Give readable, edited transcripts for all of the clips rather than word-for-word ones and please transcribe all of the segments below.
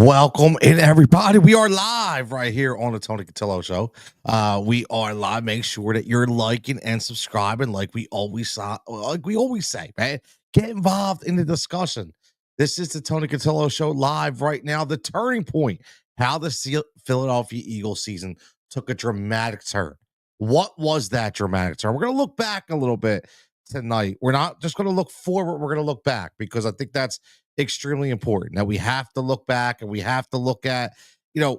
Welcome in, everybody. We are live right here on the Tony Cutillo Show. We are live. Make sure that you're liking and subscribing, like we always say, man. Get involved in the discussion. This is the Tony Cutillo Show live right now. The turning point: how the Philadelphia Eagles season took a dramatic turn. What was that dramatic turn? We're going to look back a little bit tonight. We're not just going to look forward. We're going to look back because I think that's extremely important. Now we have to look back and we have to look at,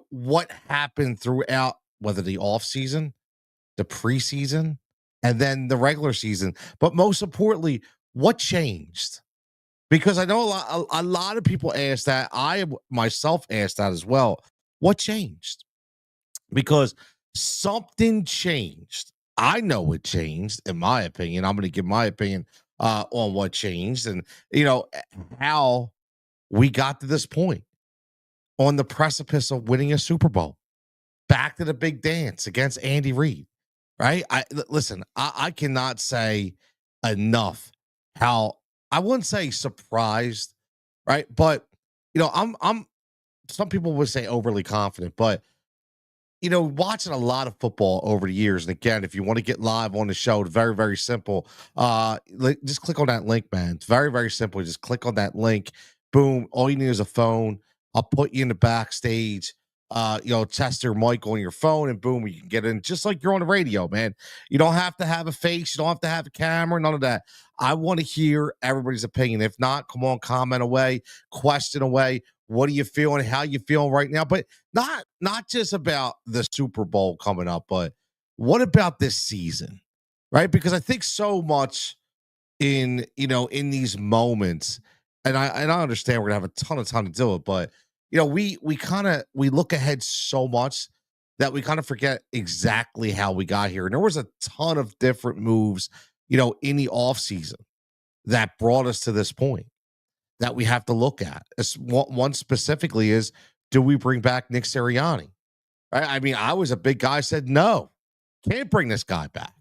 what happened throughout whether the offseason, the preseason, and then the regular season. But most importantly, what changed? Because I know a lot of people ask that. I myself asked that as well. What changed? Because something changed. I know it changed, in my opinion. I'm going to give my opinion on what changed and, how we got to this point on the precipice of winning a Super Bowl. Back to the big dance against Andy Reid, right? Listen, I cannot say enough how I wouldn't say surprised, right? But I'm some people would say overly confident, but watching a lot of football over the years. And again, if you want to get live on the show, it's very, very simple. Just click on that link, man. It's very, very simple. Just click on that link. Boom. All you need is a phone. I'll put you in the backstage. Test your mic on your phone, and boom, you can get in just like you're on the radio, man. You don't have to have a face, you don't have to have a camera, none of that. I want to hear everybody's opinion. If not, come on, comment away, question away. What are you feeling? How you feeling right now? But not just about the Super Bowl coming up, but what about this season? Right? Because I think so much in these moments, and I understand we're gonna have a ton of time to do it, but we look ahead so much that we kind of forget exactly how we got here. And there was a ton of different moves, in the offseason that brought us to this point that we have to look at. One specifically is, do we bring back Nick Sirianni? Right? I mean, I was a big guy, said no, can't bring this guy back.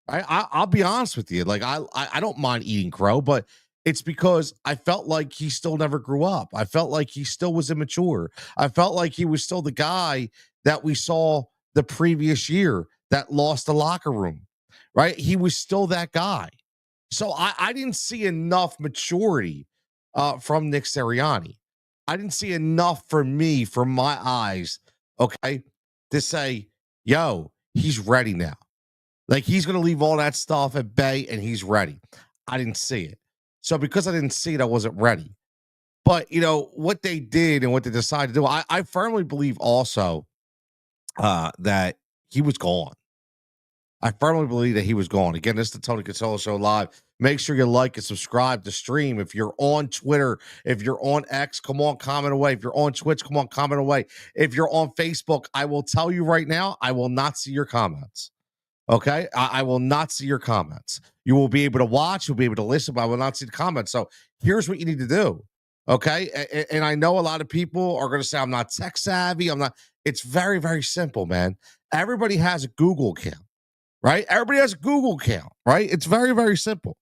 I'll be honest with you. Like I don't mind eating crow, but it's because I felt like he still never grew up. I felt like he still was immature. I felt like he was still the guy that we saw the previous year that lost the locker room. Right? He was still that guy. So I didn't see enough maturity from Nick Sirianni. I didn't see enough for me, from my eyes, okay, to say, yo, he's ready now. Like he's going to leave all that stuff at bay and he's ready. I didn't see it. So because I didn't see it, I wasn't ready. But what they did and what they decided to do, I firmly believe also that he was gone. I firmly believe that he was gone. Again, this is the Tony Cutillo Show live. Make sure you like and subscribe to stream. If you're on Twitter, if you're on X, come on, comment away. If you're on Twitch, come on, comment away. If you're on Facebook, I will tell you right now, I will not see your comments. Okay? I will not see your comments. You will be able to watch, you'll be able to listen, but I will not see the comments. So here's what you need to do. Okay? And I know a lot of people are going to say, I'm not tech savvy. I'm not. It's very, very simple, man. Everybody has a Google account. Right? Everybody has a Google account, right? It's very, very simple.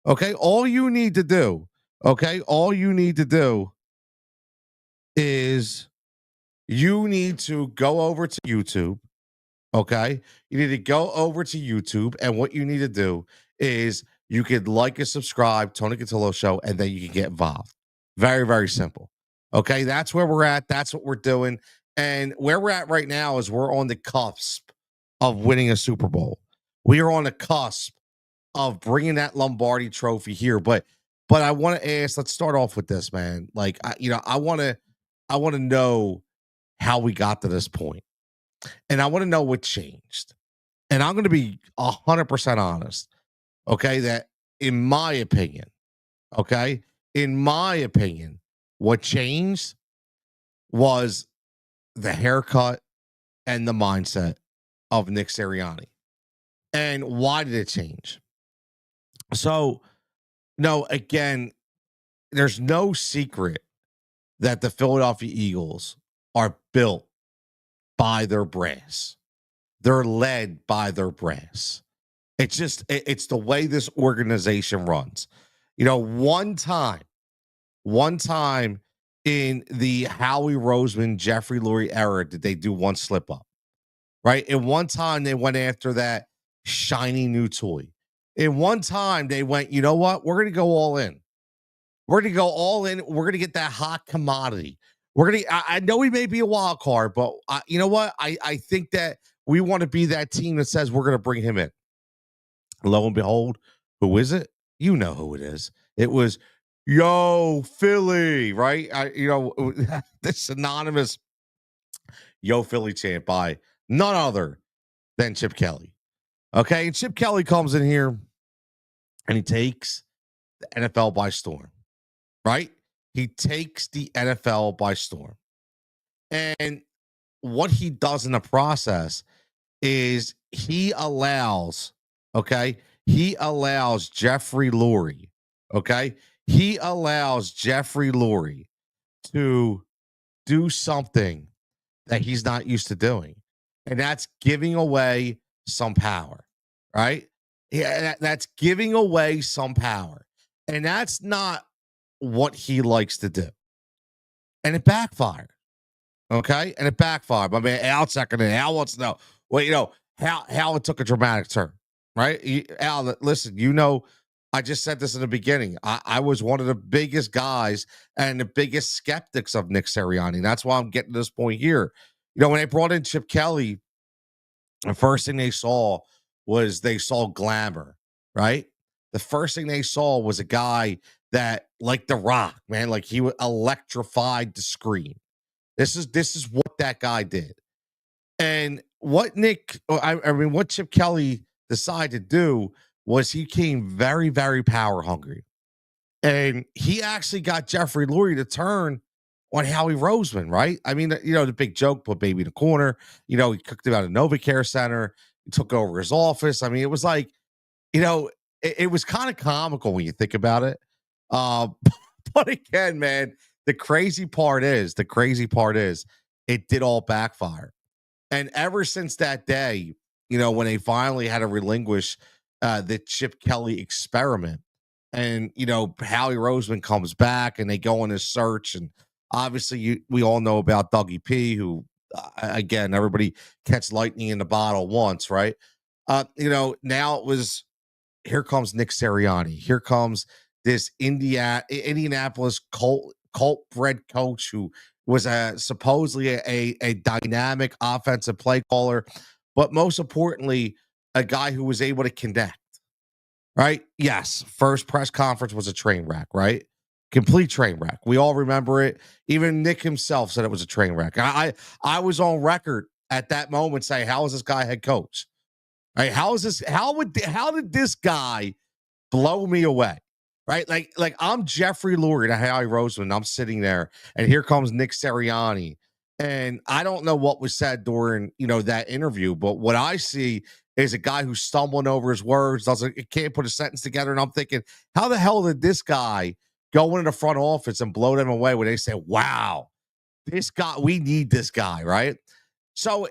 Okay. All you need to do is you need to go over to YouTube. Okay. You need to go over to YouTube. And what you need to do is you could like and subscribe, Tony Cutillo Show, and then you can get involved. Very, very simple. Okay. That's where we're at. That's what we're doing. And where we're at right now is we're on the cusp of winning a Super Bowl. We are on the cusp of bringing that Lombardi trophy here. But I want to ask, let's start off with this, man. Like, I want to know how we got to this point, and I want to know what changed. And I'm going to be 100% honest. Okay. That in my opinion, what changed was the haircut and the mindset of Nick Sirianni. And why did it change? So, no, again, there's no secret that the Philadelphia Eagles are built by their brass. They're led by their brass. It's the way this organization runs. One time in the Howie Roseman, Jeffrey Lurie era did they do one slip up, right? And one time they went after that shiny new toy. And one time they went, you know what? We're going to go all in. We're going to go all in. We're going to get that hot commodity. We're going to, I know we may be a wild card, but you know what? I think that we want to be that team that says we're going to bring him in. Lo and behold, who is it? You know who it is. It was Yo Philly, right? This anonymous Yo Philly chant by none other than Chip Kelly. Okay, and Chip Kelly comes in here and he takes the NFL by storm, right? He takes the NFL by storm. And what he does in the process is he allows Jeffrey Lurie, he allows Jeffrey Lurie to do something that he's not used to doing, and that's giving away some power, right? Yeah, that's giving away some power, and that's not what he likes to do, and it backfired. Okay, and it backfired. I mean, Al seconded it. Al wants to know. Well, how it took a dramatic turn, right? Al, listen, I just said this in the beginning. I was one of the biggest guys and the biggest skeptics of Nick Sirianni. That's why I'm getting to this point here. When they brought in Chip Kelly, the first thing they saw glamour, right? The first thing they saw was a guy that, like The Rock, man, like he electrified the screen. This is what that guy did. And what what Chip Kelly decided to do was he came very, very power hungry. And he actually got Jeffrey Lurie to turn on Howie Roseman, right? I mean, the big joke, put baby in the corner. He cooked him out of NovaCare Center. He took over his office. I mean, it was like, it was kind of comical when you think about it. But again, man, the crazy part is it did all backfire. And ever since that day, when they finally had to relinquish the Chip Kelly experiment, and Howie Roseman comes back and they go on his search, and obviously we all know about Dougie P, who again, everybody catch lightning in the bottle once, right? Now it was, here comes Nick Sirianni. Here comes this Indianapolis cult bred coach who was supposedly a dynamic offensive play caller, but most importantly, a guy who was able to connect. Right? Yes, first press conference was a train wreck, right? Complete train wreck. We all remember it. Even Nick himself said it was a train wreck. I was on record at that moment saying, "How is this guy head coach? Right? How did this guy blow me away?" Right? Like I'm Jeffrey Lurie to Howie Roseman. I'm sitting there, and here comes Nick Sirianni. And I don't know what was said during that interview, but what I see is a guy who's stumbling over his words, can't put a sentence together. And I'm thinking, how the hell did this guy go into the front office and blow them away when they say, "Wow, this guy, we need this guy," right? So,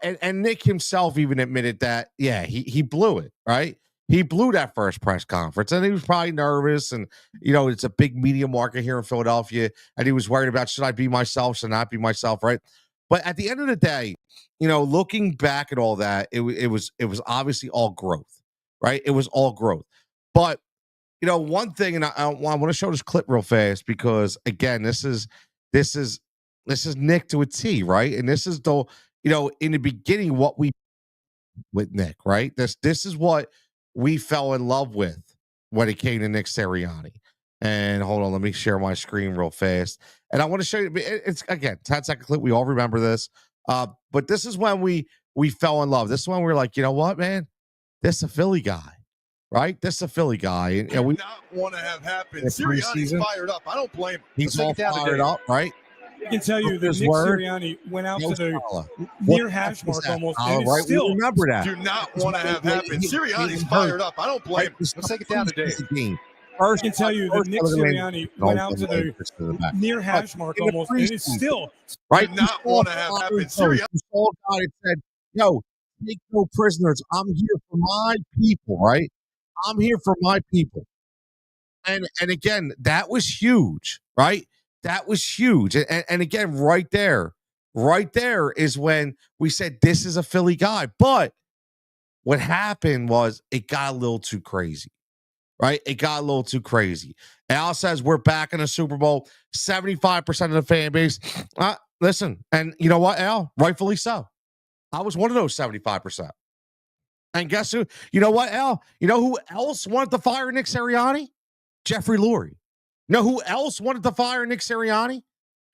and Nick himself even admitted that, yeah, he blew it, right? He blew that first press conference, and he was probably nervous. And, it's a big media market here in Philadelphia, and he was worried about, should I be myself, should I not be myself, right? But at the end of the day, looking back at all that, it was obviously all growth, right? It was all growth. But, one thing, and I want to show this clip real fast because, again, this is Nick to a T, right? And this is the, in the beginning, what we with Nick, right? This is what we fell in love with when it came to Nick Sirianni. And hold on, let me share my screen real fast. And I want to show you, it's again, 10-second clip. We all remember this. But this is when we fell in love. This is when we were like, you know what, man? This is a Philly guy, right? This is a Philly guy. And we not want to have happened. Sirianni's fired up. I don't blame him. He's all fired up, right? I can tell you that Nick Sirianni went out to the near hash mark almost, and right? still remember that. Do not want to have happen. Sirianni's fired up. I don't blame him. Let's take it down today. I can tell you that Nick Sirianni went out to the near hash mark almost, and it's still right. Do not want to have happen. Sirianni saw a guy that said, "Yo, take no prisoners. I'm here for my people." Right? I'm here for my people. And again, that was huge, right? That was huge. And again, right there is when we said this is a Philly guy. But what happened was it got a little too crazy, right? It got a little too crazy. Al says we're back in the Super Bowl. 75% of the fan base. Listen, and you know what, Al? Rightfully so. I was one of those 75%. And guess who? You know what, Al? You know who else wanted to fire Nick Sirianni? Jeffrey Lurie. You know who else wanted to fire Nick Sirianni?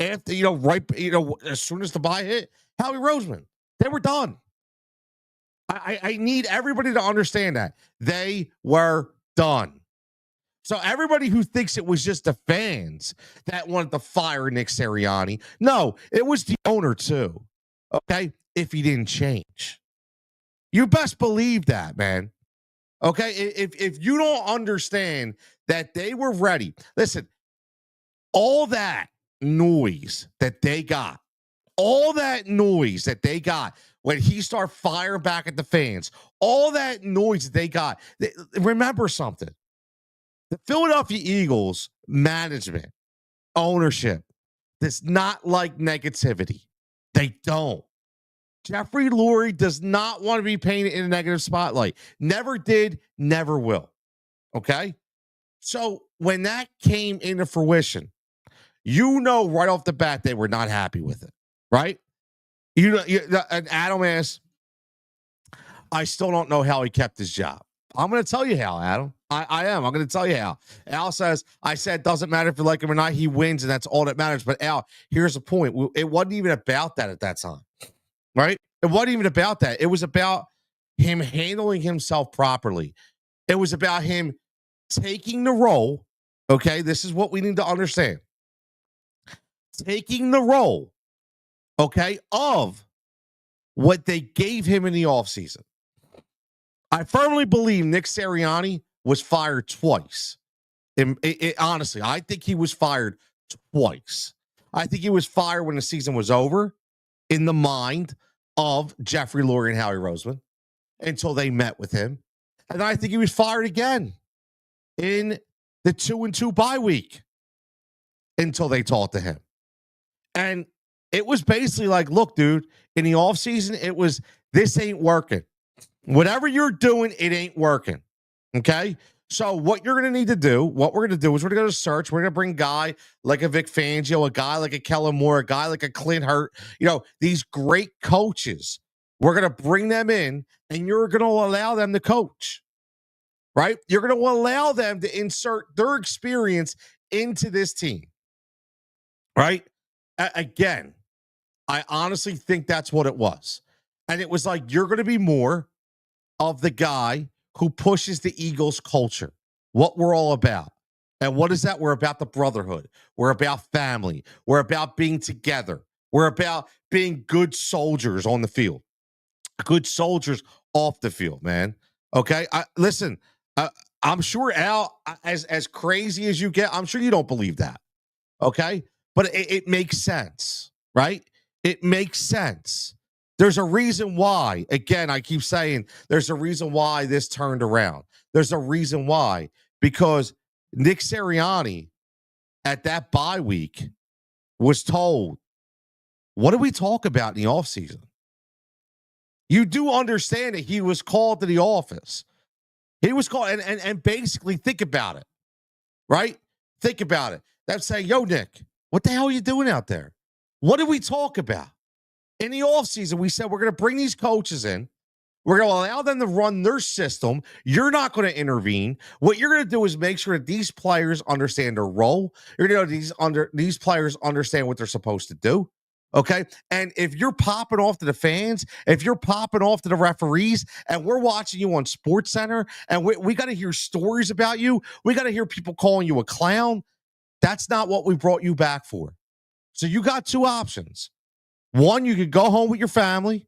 After, as soon as the buy hit, Howie Roseman. They were done. I need everybody to understand that. They were done. So everybody who thinks it was just the fans that wanted to fire Nick Sirianni, no, it was the owner too. Okay? If he didn't change. You best believe that, man. Okay? If you don't understand that they were ready, listen, all that noise that they got, when he started firing back at the fans, all that noise that they got, remember something. The Philadelphia Eagles management, ownership, does not like negativity. They don't. Jeffrey Lurie does not want to be painted in a negative spotlight. Never did, never will. Okay? So when that came into fruition, you know right off the bat they were not happy with it, right? And Adam asks, I still don't know how he kept his job. I'm going to tell you how, Adam. I am. I'm going to tell you how. Al says, I said, doesn't matter if you like him or not. He wins, and that's all that matters. But Al, here's the point. It wasn't even about that at that time, right? It wasn't even about that. It was about him handling himself properly. It was about him taking the role. Okay, this is what we need to understand. Taking the role, okay, of what they gave him in the offseason. I firmly believe Nick Sirianni was fired twice. Honestly, I think he was fired twice. I think he was fired when the season was over in the mind of Jeffrey Lurie and Howie Roseman until they met with him. And I think he was fired again in the 2-2 bye week until they talked to him. And it was basically like, look, dude, in the offseason, it was, this ain't working. Whatever you're doing, it ain't working. Okay? So what you're going to need to do, what we're going to do is we're going to go to search. We're going to bring a guy like a Vic Fangio, a guy like a Kellen Moore, a guy like a Clint Hurt, these great coaches. We're going to bring them in, and you're going to allow them to coach, right? You're going to allow them to insert their experience into this team, right? Again, I honestly think that's what it was. And it was like, you're going to be more of the guy who pushes the Eagles culture, what we're all about. And what is that? We're about the brotherhood. We're about family. We're about being together. We're about being good soldiers on the field, good soldiers off the field, man. Okay? Listen, I'm sure, Al, as crazy as you get, I'm sure you don't believe that. Okay? But it makes sense, right? It makes sense. There's a reason why, again, I keep saying there's a reason why this turned around. There's a reason why, because Nick Sirianni at that bye week was told, what do we talk about in the offseason? You do understand that he was called to the office. He was called, and basically think about it, right? Think about it. That's saying, yo, Nick, what the hell are you doing out there? What did we talk about? In the offseason, we said we're going to bring these coaches in. We're going to allow them to run their system. You're not going to intervene. What you're going to do is make sure that these players understand their role. You're going to these players understand what they're supposed to do. Okay? And if you're popping off to the fans, if you're popping off to the referees, and we're watching you on SportsCenter, and we got to hear stories about you, we got to hear people calling you a clown, that's not what we brought you back for. So you got two options. One, you could go home with your family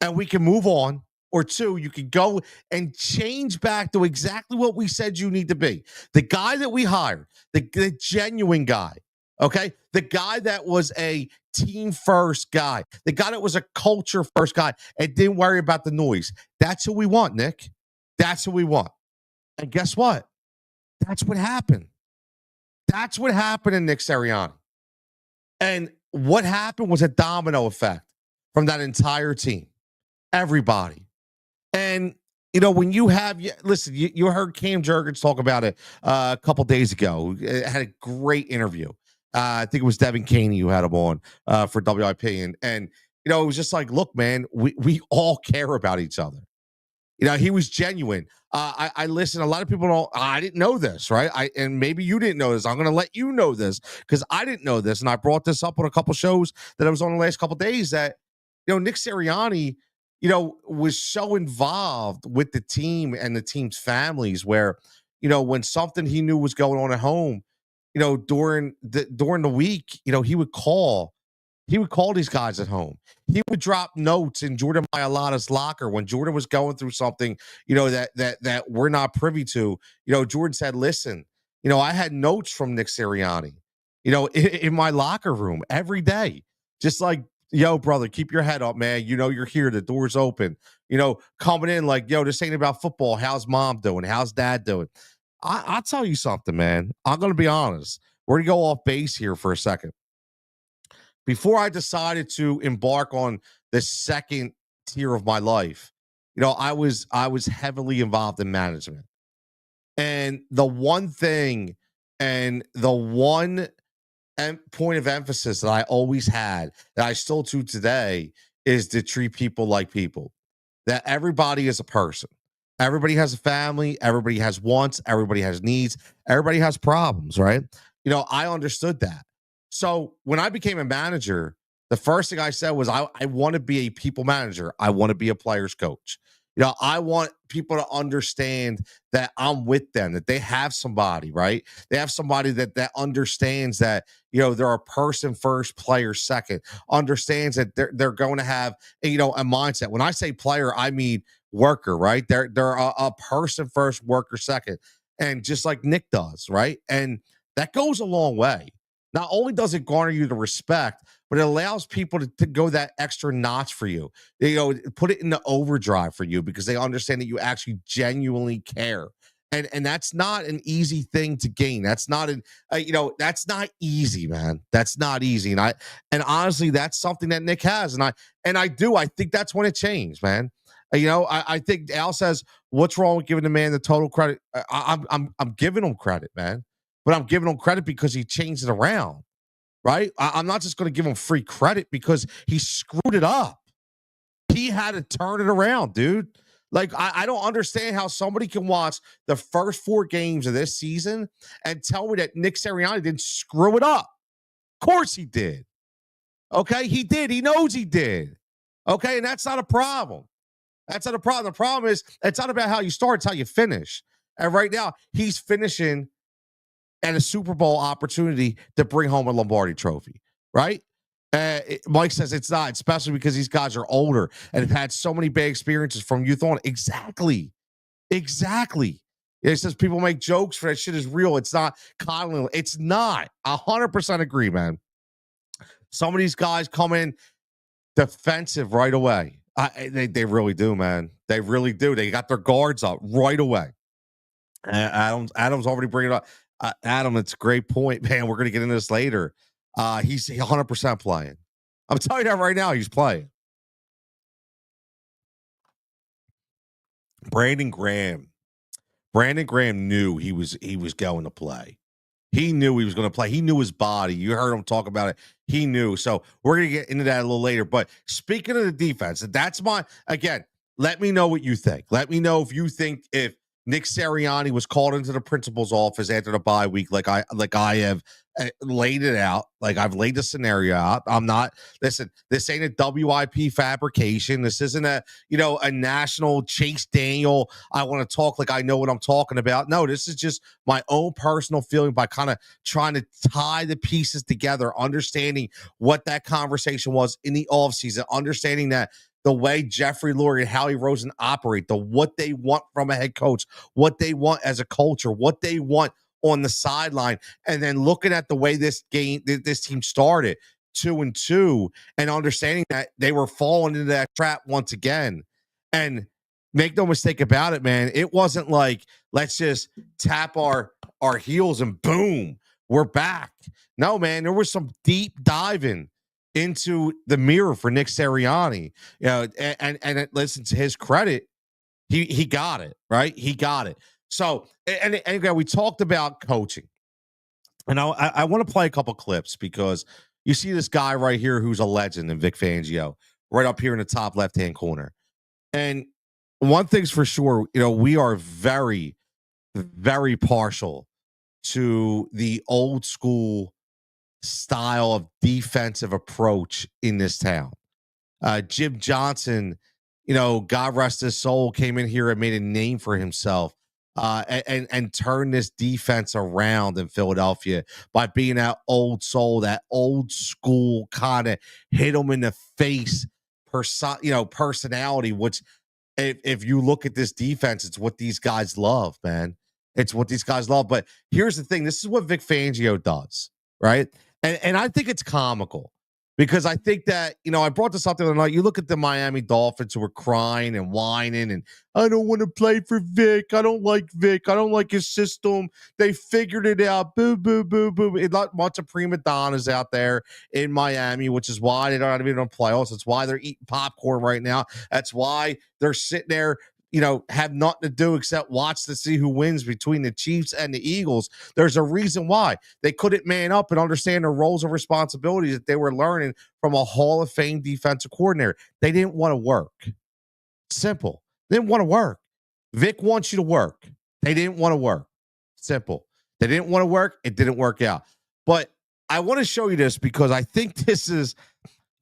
and we can move on. Or two, you could go and change back to exactly what we said you need to be. The guy that we hired, the genuine guy, okay? The guy that was a team first guy, the guy that was a culture first guy and didn't worry about the noise. That's who we want, Nick. That's who we want. And guess what? That's what happened. That's what happened in Nick Sirianni. And what happened was a domino effect from that entire team. Everybody. And when you have, listen, you heard Cam Jurgens talk about it a couple days ago. Had a great interview. I think it was Devin Caney who had him on for WIP. And it was just like, look, man, we all care about each other. He was genuine. I listen. A lot of people don't. I didn't know this, right? And maybe you didn't know this. I'm going to let you know this because I didn't know this, and I brought this up on a couple shows that I was on the last couple days. That Nick Sirianni, was so involved with the team and the team's families, where when something he knew was going on at home, during the week, he would call. He would call these guys at home. He would drop notes in Jordan Mailata's locker when Jordan was going through something, that we're not privy to. Jordan said, "Listen, I had notes from Nick Sirianni, in my locker room every day, just like, yo, brother, keep your head up, man. You're here. The door's open. Coming in like, yo, this ain't about football. How's mom doing? How's dad doing?" I'll tell you something, man. I'm gonna be honest. We're gonna go off base here for a second. Before I decided to embark on the second tier of my life, I was heavily involved in management. And the one thing and the one point of emphasis that I always had, that I still do today, is to treat people like people. That everybody is a person. Everybody has a family. Everybody has wants. Everybody has needs. Everybody has problems, right? I understood that. So when I became a manager, the first thing I said was, I want to be a people manager. I want to be a player's coach. I want people to understand that I'm with them, that they have somebody, right? They have somebody that understands that, they're a person first, player second, understands that they're going to have, a mindset. When I say player, I mean worker, right? They're a person first, worker second. And just like Nick does, right? And that goes a long way. Not only does it garner you the respect, but it allows people to go that extra notch for you. Put it in the overdrive for you because they understand that you actually genuinely care. And that's not an easy thing to gain. That's not that's not easy, man. That's not easy. And honestly, that's something that Nick has. And I think that's when it changed, man. I think Al says, what's wrong with giving the man the total credit? I'm giving him credit, man. But I'm giving him credit because he changed it around, right? I'm not just going to give him free credit because he screwed it up. He had to turn it around, dude. Like, I don't understand how somebody can watch the first 4 games of this season and tell me that Nick Sirianni didn't screw it up. Of course he did. Okay, he did. He knows he did. Okay, and that's not a problem. That's not a problem. The problem is, it's not about how you start, it's how you finish. And right now, he's finishing and a Super Bowl opportunity to bring home a Lombardi trophy, right? Mike says it's not, especially because these guys are older and have had so many bad experiences from youth on. Exactly. It says people make jokes for that shit is real. It's not coddling. It's not. 100% agree, man. Some of these guys come in defensive right away. They really do, man. They really do. They got their guards up right away. Adam's already bringing it up. Adam, it's a great point, man. We're going to get into this later. He's 100% playing. I'm telling you that right now, he's playing. Brandon Graham knew he was going to play. He knew he was going to play. He knew his body. You heard him talk about it. He knew. So we're going to get into that a little later. But speaking of the defense, that's again, let me know what you think. Let me know if you think if Nick Sirianni was called into the principal's office after the bye week, like I have laid it out, like I've laid the scenario out. I'm not, listen, this ain't a WIP fabrication. This isn't a national Chase Daniel. I want to talk like I know what I'm talking about. No, this is just my own personal feeling by kind of trying to tie the pieces together, understanding what that conversation was in the offseason, understanding that the way Jeffrey Lurie and Howie Rosen operate, what they want from a head coach, what they want as a culture, what they want on the sideline, and then looking at the way this team started 2-2, and understanding that they were falling into that trap once again. And make no mistake about it, man, it wasn't like, let's just tap our heels and boom, we're back. No, man, there was some deep diving into the mirror for Nick Sirianni. You know, and listen, to his credit, he got it, right? He got it. So, and again, we talked about coaching. And I want to play a couple clips because you see this guy right here who's a legend in Vic Fangio, right up here in the top left-hand corner. And one thing's for sure, you know, we are very, very partial to the old school style of defensive approach in this town. Jim Johnson, you know, God rest his soul, came in here and made a name for himself, and turned this defense around in Philadelphia by being that old soul, that old school kind of hit them in the face, personality. Which, if you look at this defense, it's what these guys love, man. It's what these guys love. But here's the thing: this is what Vic Fangio does, right? And I think it's comical because I think that, you know, I brought this up the other night. You look at the Miami Dolphins who were crying and whining, and I don't want to play for Vic. I don't like Vic. I don't like his system. They figured it out. Boo, boo, boo, boo. It's not much of prima donnas out there in Miami, which is why they don't even know playoffs. That's why they're eating popcorn right now. That's why they're sitting there, you know, have nothing to do except watch to see who wins between the Chiefs and the Eagles. There's a reason why they couldn't man up and understand the roles and responsibilities that they were learning from a Hall of Fame defensive coordinator. They didn't want to work. Simple. They didn't want to work. Vic wants you to work. They didn't want to work. Simple. They didn't want to work. It didn't work out. But I want to show you this because I think this is,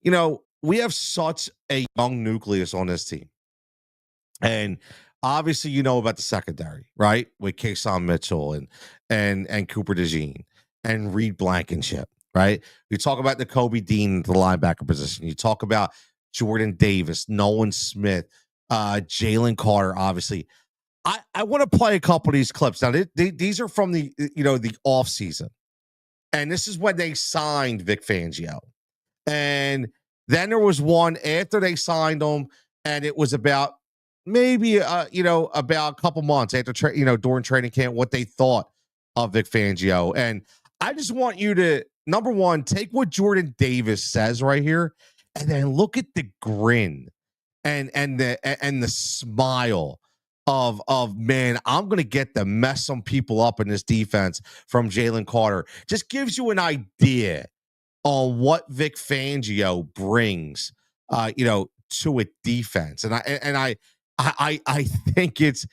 you know, we have such a young nucleus on this team. And obviously, you know about the secondary, right? With Kason Mitchell and Cooper DeJean and Reed Blankenship, right? You talk about the Kobe Dean, the linebacker position. You talk about Jordan Davis, Nolan Smith, Jalen Carter, obviously. I want to play a couple of these clips. Now, these are from the offseason. And this is when they signed Vic Fangio. And then there was one after they signed him, and it was about maybe about a couple months after during training camp, what they thought of Vic Fangio. And I just want you to, number one, take what Jordan Davis says right here, and then look at the grin and the smile of man, I'm gonna get to mess some people up in this defense from Jalen Carter. Just gives you an idea on what Vic Fangio brings to a defense. And I think it's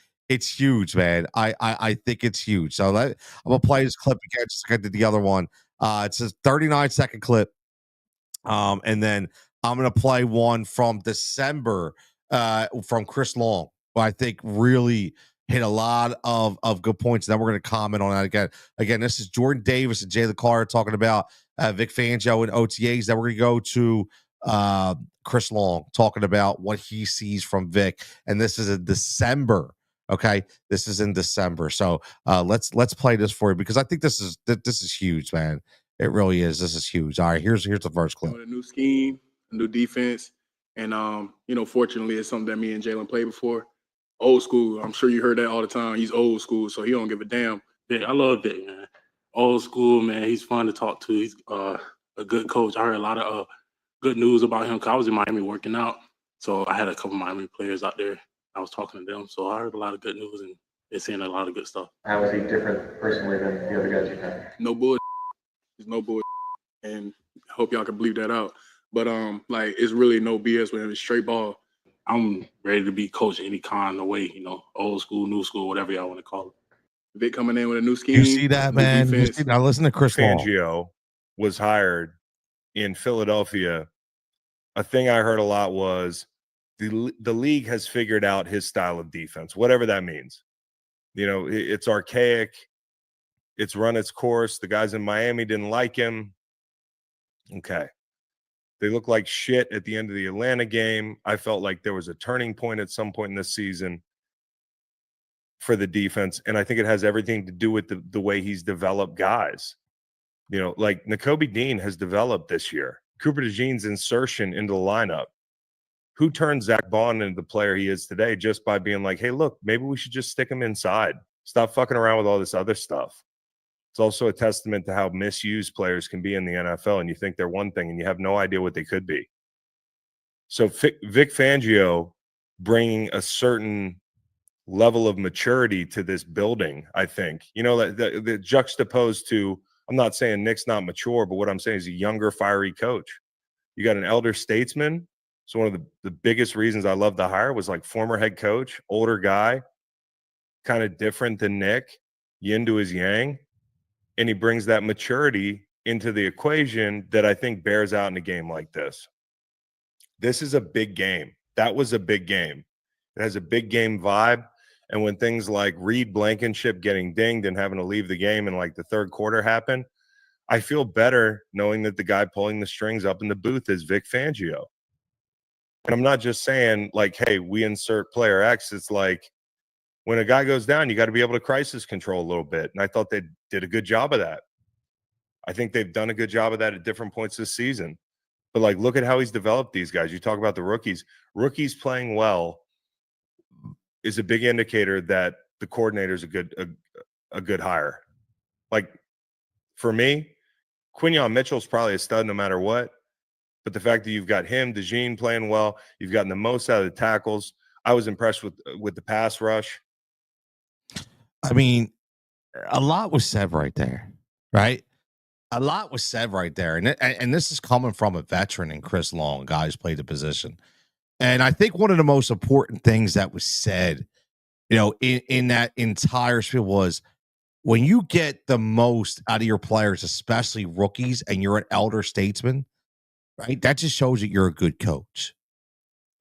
huge, man. I think it's huge. So I'm gonna play this clip again, just like I did the other one. It's a 39-second clip. And then I'm gonna play one from December from Chris Long, who I think really hit a lot of good points. And then we're gonna comment on that again. Again, this is Jordan Davis and Jalen Carter talking about Vic Fangio and OTAs. Then we're gonna go to Chris Long talking about what he sees from Vic, and this is in December. Okay, this is in December. So let's play this for you because I think this is huge, man. It really is. This is huge. All right, here's the first clip. A new scheme, a new defense, and fortunately, it's something that me and Jalen played before. Old school. I'm sure you heard that all the time. He's old school, so he don't give a damn. Yeah, I love Vic, man. Old school, man. He's fun to talk to. He's a good coach. I heard a lot of good news about him because I was in Miami working out. So I had a couple Miami players out there. I was talking to them. So I heard a lot of good news, and they're saying a lot of good stuff. How is he different personally than the other guys you've had? No bull. There's no bull. And I hope y'all can believe that out. But it's really no BS with him. It's straight ball. I'm ready to be coached any kind of way, old school, new school, whatever y'all want to call it. Vic coming in with a new scheme. You see that, man? Now listen to Chris Fangio was hired in Philadelphia. A thing I heard a lot was the league has figured out his style of defense, whatever that means. It's archaic. It's run its course. The guys in Miami didn't like him. Okay. They look like shit at the end of the Atlanta game. I felt like there was a turning point at some point in this season for the defense. And I think it has everything to do with the way he's developed guys. Like Nakobe Dean has developed this year. Cooper DeJean's insertion into the lineup. Who turned Zach Bond into the player he is today just by being like, hey, look, maybe we should just stick him inside. Stop fucking around with all this other stuff. It's also a testament to how misused players can be in the NFL, and you think they're one thing and you have no idea what they could be. So Vic Fangio bringing a certain level of maturity to this building, I think, the juxtaposed to, I'm not saying Nick's not mature, but what I'm saying is a younger, fiery coach. You got an elder statesman. So one of the biggest reasons I love the hire was like former head coach, older guy, kind of different than Nick, yin to his yang. And he brings that maturity into the equation that I think bears out in a game like this. This is a big game. That was a big game. It has a big game vibe. And when things like Reed Blankenship getting dinged and having to leave the game in like the third quarter happen, I feel better knowing that the guy pulling the strings up in the booth is Vic Fangio. And I'm not just saying like, hey, we insert player X. It's like when a guy goes down, you got to be able to crisis control a little bit. And I thought they did a good job of that. I think they've done a good job of that at different points this season. But like, look at how he's developed these guys. You talk about the rookies. Rookies playing well is a big indicator that the coordinator is a good hire. Like for me, Quinyon Mitchell's probably a stud no matter what. But the fact that you've got him, DeJean playing well, you've gotten the most out of the tackles. I was impressed with the pass rush. I mean, a lot was said right there, right? A lot was said right there, and this is coming from a veteran in Chris Long, guy who's played the position. And I think one of the most important things that was said, in that entire spiel was when you get the most out of your players, especially rookies, and you're an elder statesman, right? That just shows that you're a good coach,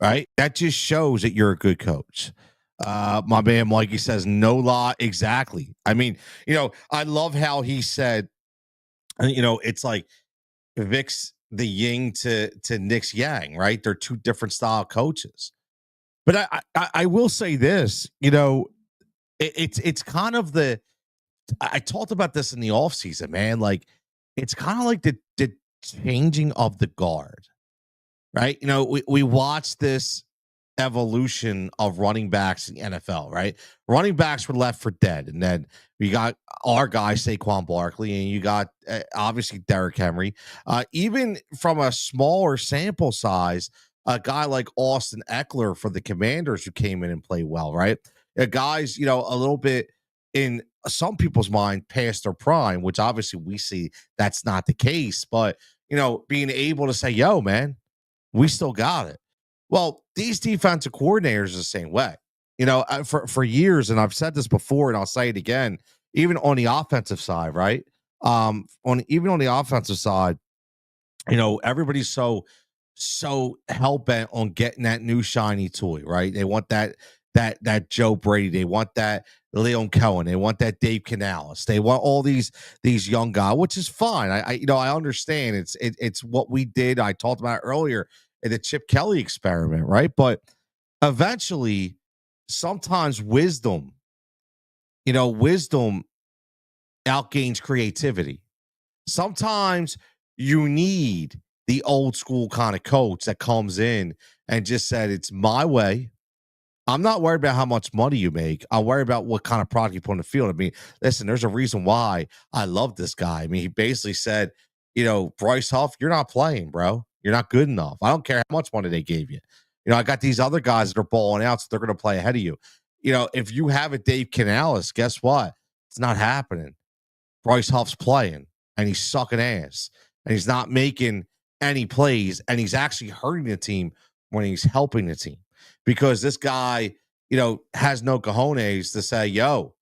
right? That just shows that you're a good coach. My man Mikey says, no lie, exactly. I mean, I love how he said, it's like Vic's the yin to Nick's yang, right? They're two different style coaches. But I will say this, it's kind of I talked about this in the offseason, man. Like it's kind of like the changing of the guard, right? We watched this evolution of running backs in the NFL, right? Running backs were left for dead, and then we got our guy Saquon Barkley, and you got obviously Derrick Henry. Even from a smaller sample size, a guy like Austin Eckler for the Commanders who came in and played well, right? Guys, a little bit in some people's mind past their prime, which obviously we see that's not the case, but being able to say, yo, man, we still got it. Well, these defensive coordinators are the same way. For years, and I've said this before, and I'll say it again, even on the offensive side, right? Even on the offensive side, everybody's so hell bent on getting that new shiny toy, right? They want that Joe Brady, they want that Leon Cohen, they want that Dave Canales, they want all these young guys, which is fine. I understand it's what we did. I talked about it earlier in the Chip Kelly experiment, right? But eventually, sometimes wisdom outgains creativity. Sometimes you need the old school kind of coach that comes in and just said, it's my way. I'm not worried about how much money you make. I'm worried about what kind of product you put on the field. I mean, listen, there's a reason why I love this guy. I mean, he basically said, Bryce Huff, you're not playing, bro. You're not good enough. I don't care how much money they gave you. I got these other guys that are balling out, so they're going to play ahead of you. If you have a Dave Canales, guess what? It's not happening. Bryce Huff's playing, and he's sucking ass, and he's not making any plays, and he's actually hurting the team when he's helping the team. Because this guy, has no cojones to say, yo,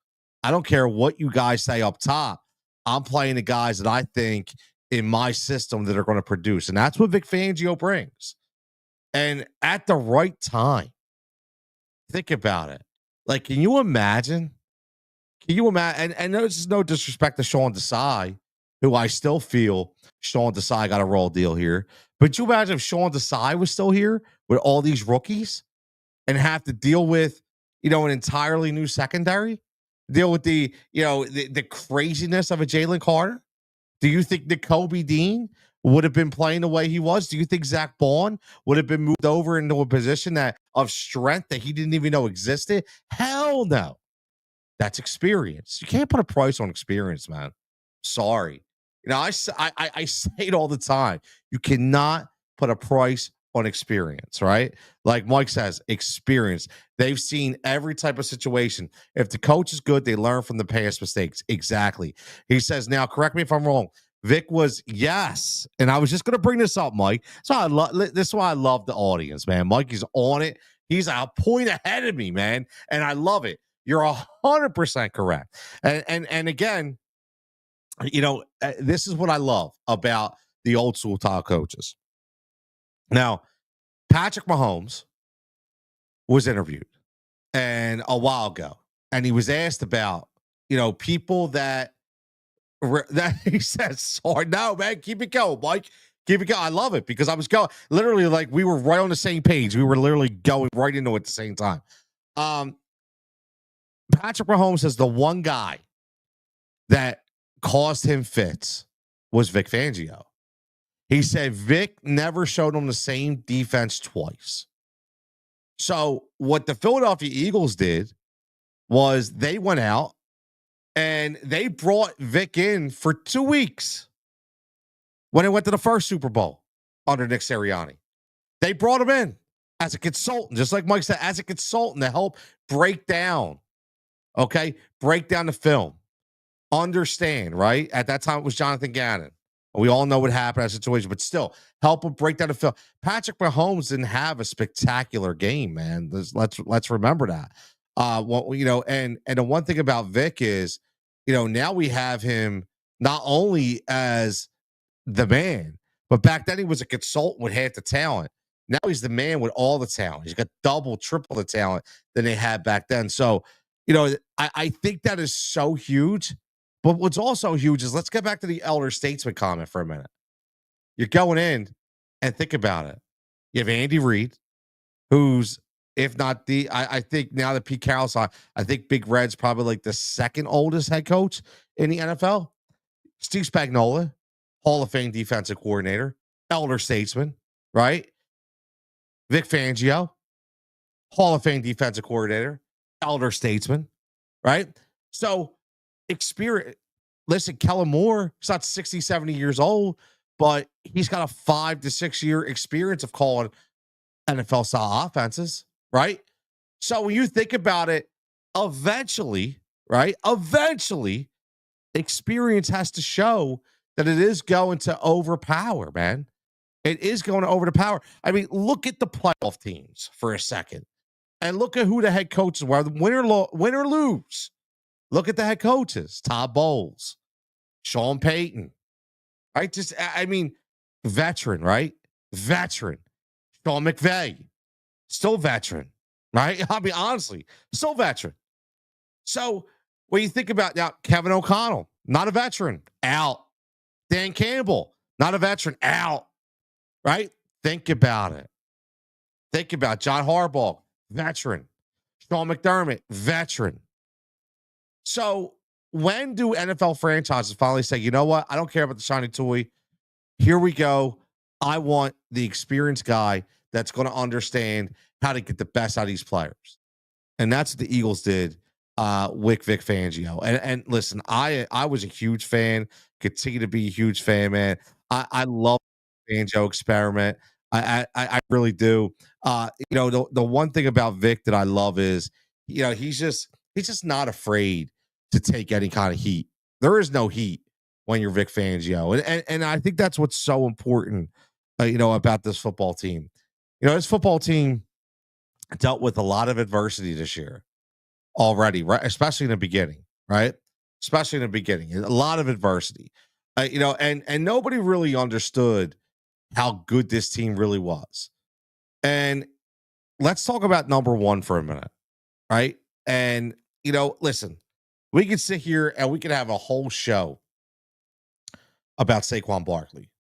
I don't care what you guys say up top. I'm playing the guys that I think in my system that are going to produce. And that's what Vic Fangio brings. And at the right time, think about it. Like, can you imagine? And there's no disrespect to Sean Desai, who I still feel Sean Desai got a raw deal here. But you imagine if Sean Desai was still here with all these rookies and have to deal with, an entirely new secondary, deal with the craziness of a Jalen Carter? Do you think Nakobe Dean would have been playing the way he was? Do you think Zach Bond would have been moved over into a position of strength that he didn't even know existed? Hell no. That's experience. You can't put a price on experience, man. Sorry. You know, I say it all the time. You cannot put a price on experience, right? Like Mike says, experience. They've seen every type of situation. If the coach is good, they learn from the past mistakes. Exactly. He says, now, correct me if I'm wrong. Vic was yes, and I was just going to bring this up, Mike. So I love this. Is why I love the audience, man. Mike is on it. He's a point ahead of me, man, and I love it. You're 100% correct. And again, you know, this is what I love about the old school style coaches. Now, Patrick Mahomes was interviewed and a while ago, and he was asked about, you know, people that he says, sorry, no, man, keep it going, Mike. Keep it going. I love it because I was going literally like we were right on the same page. We were literally going right into it at the same time. Patrick Mahomes says the one guy that caused him fits was Vic Fangio. He said Vic never showed him the same defense twice. So what the Philadelphia Eagles did was they went out and they brought Vic in for 2 weeks when he went to the first Super Bowl under Nick Sirianni. They brought him in as a consultant, just like Mike said, as a consultant to help break down the film. Understand, right? At that time, it was Jonathan Gannon. We all know what happened in that situation, but still help him break down the film. Patrick Mahomes didn't have a spectacular game, man. Let's remember that. You know, and the one thing about Vic is, you know, now we have him not only as the man, but back then he was a consultant with half the talent. Now he's the man with all the talent. He's got double, triple the talent than they had back then. So, you know, I think that is so huge. But what's also huge is let's get back to the elder statesman comment for a minute. You're going in and think about it. You have Andy Reid, who's, if not I think now that Pete Carroll's on, I think Big Red's probably like the second oldest head coach in the NFL. Steve Spagnuolo, Hall of Fame defensive coordinator, elder statesman, right? Vic Fangio, Hall of Fame defensive coordinator, elder statesman, right? So, experience. Listen, Kellen Moore, he's not 60, 70 years old, but he's got a 5 to 6 year experience of calling NFL style offenses, right? So when you think about it, eventually, right? Eventually, experience has to show that it is going to overpower, man. It is going to overpower. I mean, look at the playoff teams for a second and look at who the head coaches were, win or lose. Look at the head coaches, Todd Bowles, Sean Payton, right? I mean, veteran, right? Veteran. Sean McVay, still veteran, right? I mean, honestly, still veteran. So when you think about now, Kevin O'Connell, not a veteran, out. Dan Campbell, not a veteran, out, right? Think about it. Think about John Harbaugh, veteran. Sean McDermott, veteran. So when do NFL franchises finally say, you know what? I don't care about the shiny toy. Here we go. I want the experienced guy that's going to understand how to get the best out of these players. And that's what the Eagles did with Vic Fangio. And listen, I was a huge fan, continue to be a huge fan, man. I love the Fangio experiment. I really do. You know, the one thing about Vic that I love is, you know, he's just not afraid to take any kind of heat. There is no heat when you're Vic Fangio. And I think that's what's so important, you know, about this football team. You know, this football team dealt with a lot of adversity this year already, right? Especially in the beginning, right? Especially in the beginning, a lot of adversity, you know, and nobody really understood how good this team really was. And let's talk about number one for a minute, right? And, you know, listen, we could sit here and we could have a whole show about Saquon Barkley,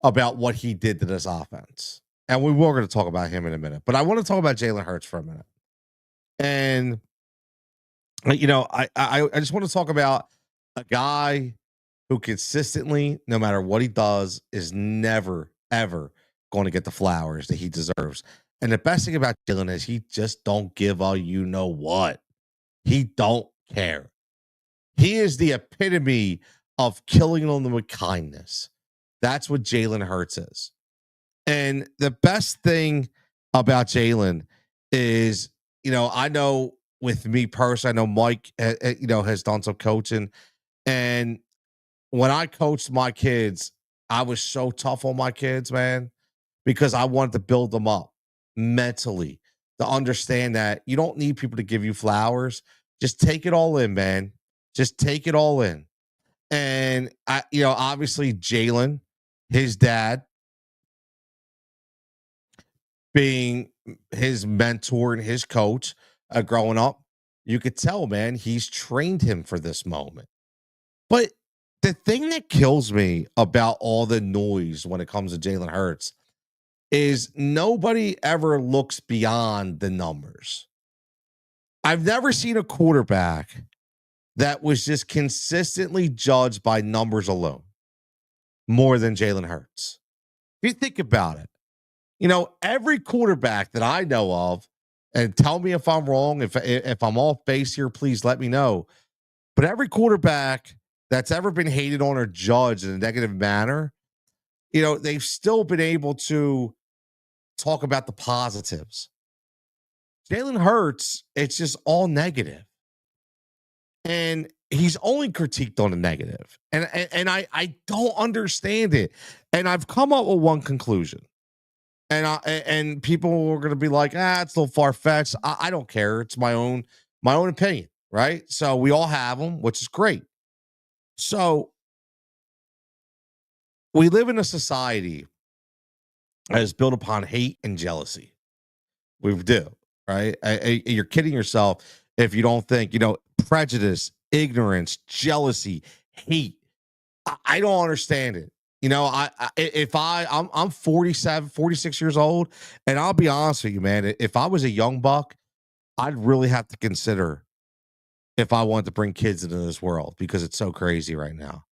about what he did to this offense. And we were going to talk about him in a minute, but I want to talk about Jalen Hurts for a minute. And, you know, I just want to talk about a guy who consistently, no matter what he does, is never, ever going to get the flowers that he deserves. And the best thing about Jalen is he just don't give a you know what. He don't care. He is the epitome of killing them with kindness. That's what Jalen Hurts is. And the best thing about Jalen is, I know with me personally, I know Mike, has done some coaching. And when I coached my kids, I was so tough on my kids, man, because I wanted to build them up mentally to understand that you don't need people to give you flowers. Just take it all in, man. Just take it all in. And obviously Jalen, his dad, being his mentor and his coach growing up, you could tell, man, he's trained him for this moment. But the thing that kills me about all the noise when it comes to Jalen Hurts is nobody ever looks beyond the numbers. I've never seen a quarterback that was just consistently judged by numbers alone more than Jalen Hurts. If you think about it, every quarterback that I know of, and tell me if I'm wrong, if I'm off base here, please let me know. But every quarterback that's ever been hated on or judged in a negative manner, they've still been able to talk about the positives. Jalen Hurts, it's just all negative. And he's only critiqued on the negative. And I don't understand it. And I've come up with one conclusion. And people are going to be like, it's a little far-fetched. I don't care. It's my own opinion, right? So we all have them, which is great. So we live in a society that is built upon hate and jealousy. We do, right? You're kidding yourself if you don't think, prejudice, ignorance, jealousy, hate. I don't understand it. I'm 47, 46 years old, and I'll be honest with you, man. If I was a young buck, I'd really have to consider if I wanted to bring kids into this world because it's so crazy right now.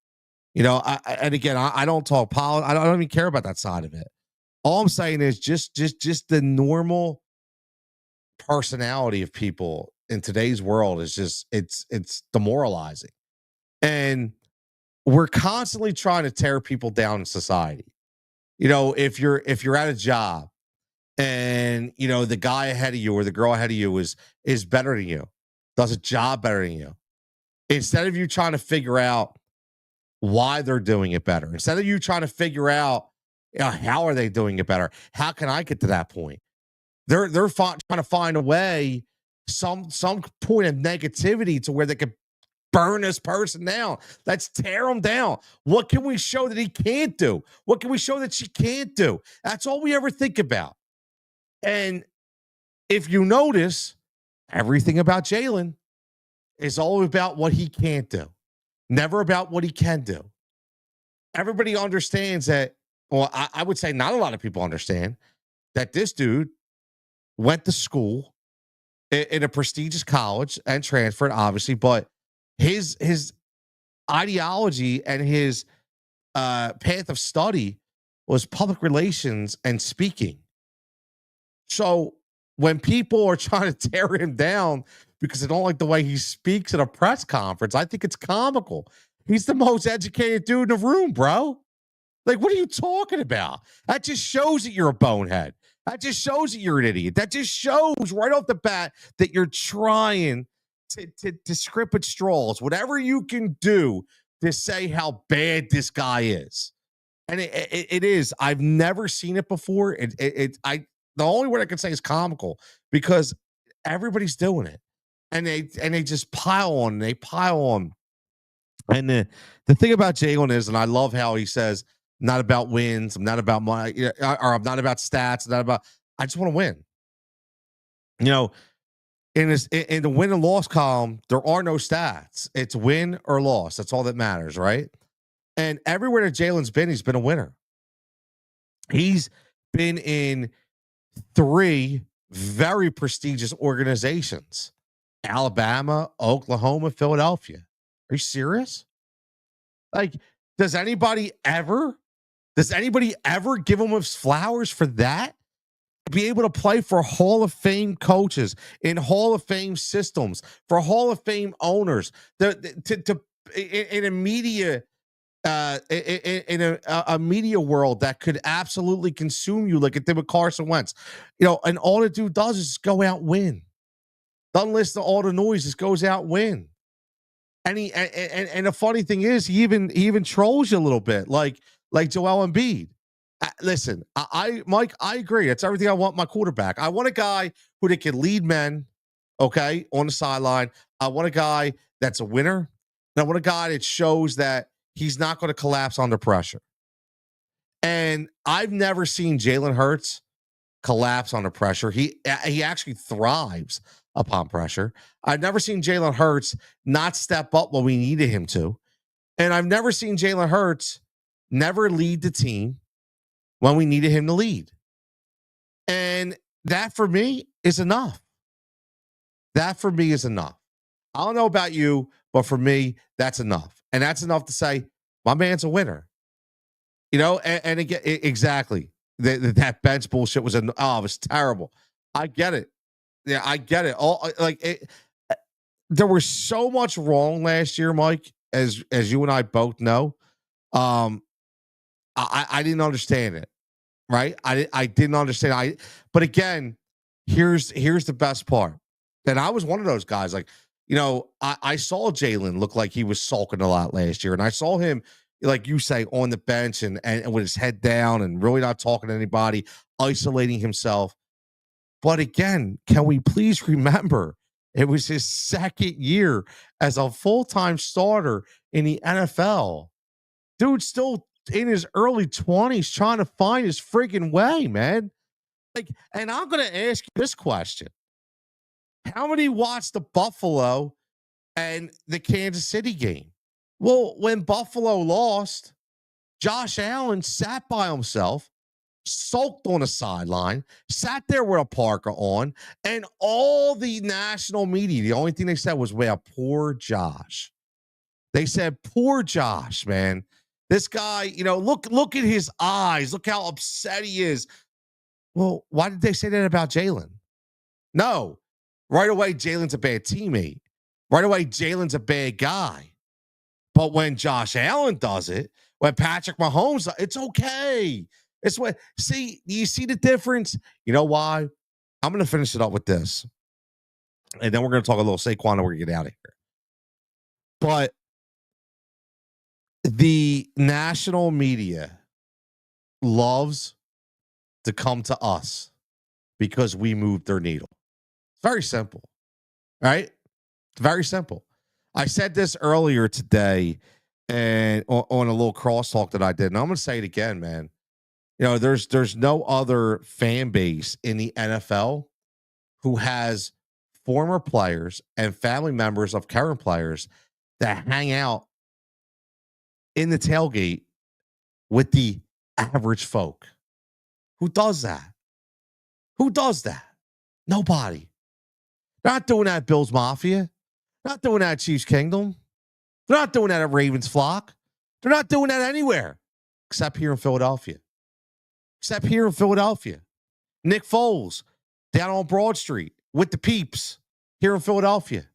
I don't talk politics. I don't even care about that side of it. All I'm saying is just the normal personality of people in today's world is just it's demoralizing. And we're constantly trying to tear people down in society. If you're at a job and the guy ahead of you or the girl ahead of you is better than you, does a job better than you, instead of you trying to figure out why they're doing it better, instead of you trying to figure out how are they doing it better, how can I get to that point, they're trying to find a way, some point of negativity to where they can burn this person down. Let's tear him down. What can we show that he can't do? What can we show that she can't do? That's all we ever think about. And if you notice, everything about Jalen is all about what he can't do, never about what he can do. Everybody understands that. Well, I would say not a lot of people understand that this dude went to school in a prestigious college and transferred, obviously, but his ideology and his path of study was public relations and speaking. So when people are trying to tear him down because they don't like the way he speaks at a press conference, I think it's comical. He's the most educated dude in the room, bro. Like, what are you talking about? That just shows that you're a bonehead. That just shows that you're an idiot. That just shows right off the bat that you're trying to script at straws, whatever you can do to say how bad this guy is. And it is. I've never seen it before. The only word I can say is comical because everybody's doing it. And they just pile on. They pile on. And the thing about Jalen is, and I love how he says, not about wins. I'm not about money, or I'm not about stats. I just want to win. In the win and loss column, there are no stats. It's win or loss. That's all that matters, right? And everywhere that Jalen's been, he's been a winner. He's been in 3 very prestigious organizations: Alabama, Oklahoma, Philadelphia. Are you serious? Like, does anybody ever give him his flowers for that? Be able to play for Hall of Fame coaches in Hall of Fame systems, for Hall of Fame owners, in a media in a media world that could absolutely consume you like it did with Carson Wentz. And all the dude does is go out and win. Doesn't listen to all the noise, just goes out and win. And and the funny thing is, he even trolls you a little bit, like Joel Embiid. Listen, Mike, I agree. It's everything I want in my quarterback. I want a guy who they can lead men, okay, on the sideline. I want a guy that's a winner. And I want a guy that shows that he's not going to collapse under pressure. And I've never seen Jalen Hurts collapse under pressure. He actually thrives upon pressure. I've never seen Jalen Hurts not step up when we needed him to. And I've never seen Jalen Hurts never lead the team when we needed him to lead. And that for me is enough. That for me is enough. I don't know about you, but for me, that's enough. And that's enough to say, my man's a winner. And again, exactly. That bench bullshit was it was terrible. I get it. Yeah, I get it. There was so much wrong last year, Mike, as you and I both know. I didn't understand it. Right? I didn't understand. But again, here's the best part. And I was one of those guys. I saw Jalen look like he was sulking a lot last year, and I saw him, like you say, on the bench and with his head down and really not talking to anybody, isolating himself. But again, can we please remember it was his second year as a full-time starter in the NFL? Dude's still in his early 20s trying to find his friggin' way, man. And I'm going to ask you this question. How many watched the Buffalo and the Kansas City game? Well, when Buffalo lost, Josh Allen sat by himself, sulked on the sideline, sat there with a parka on, and all the national media, the only thing they said was, well, poor Josh. They said, poor Josh, man. This guy, look at his eyes. Look how upset he is. Well, why did they say that about Jalen? No. Right away, Jalen's a bad teammate. Right away, Jalen's a bad guy. But when Josh Allen does it, when Patrick Mahomes, it's okay. It's what, see, you see the difference? You know why? I'm going to finish it up with this. And then we're going to talk a little Saquon and we're going to get out of here. But the national media loves to come to us because we moved their needle. It's very simple, right? It's very simple. I said this earlier today and on a little crosstalk that I did, and I'm going to say it again, man. There's no other fan base in the NFL who has former players and family members of current players that hang out in the tailgate with the average folk. Who does that? Who does that? Nobody. They're not doing that at Bills Mafia. They're not doing that at Chiefs Kingdom. They're not doing that at Ravens Flock. They're not doing that anywhere except here in Philadelphia. Except here in Philadelphia. Nick Foles down on Broad Street with the peeps here in Philadelphia.